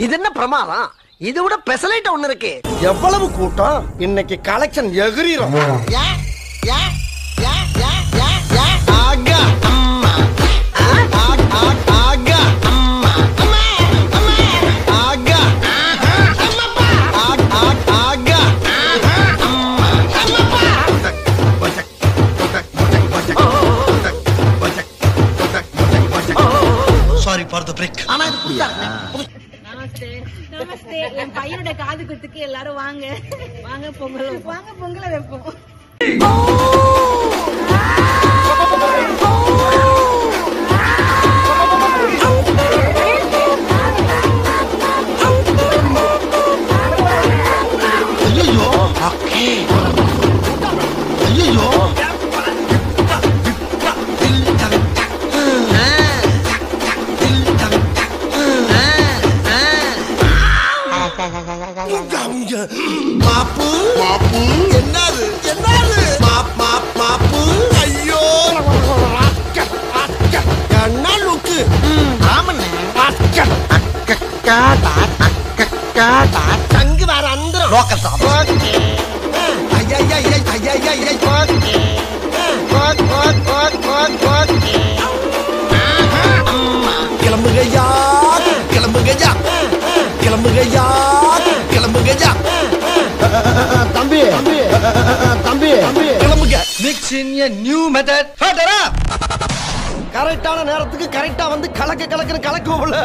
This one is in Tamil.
இது என்ன பிரமாதம்? இது விட பெசலைட் ஒண்ணு இருக்கு. எவ்வளவு கூட்டம் இன்னைக்கு கலெக்ஷன் எகிரிரும். ஆகா அம்மா ஆகா அம்மா ஆகா ஆகா சாரி ஃபார் தி பிரேக். ஆனா இது புரியா? நமஸ்தே நமஸ்தே. என் பையனோட காது குத்துக்கு எல்லாரும் வாங்க வாங்க பொங்கலை வைப்போம். ஐயோ ஓகே ஐயோ மாப்பு மாப்பு என்னது என்னது மாப்பு ஐயோ என்ன லுக்கு ஆமண்ணே. தங்கு வேற அந்தரம் லோக்கல் சாப். கிளம்புகையா கிளம்புகையா கிளம்புகையா கிளம்புகையா தம்பி தம்பி தம்பி கிளம்புங்க. Mix in a new method. Further அப். கரெக்டான நேரத்துக்கு கரெக்டா வந்து கலக்குன்னு கலக்குவோம்ல.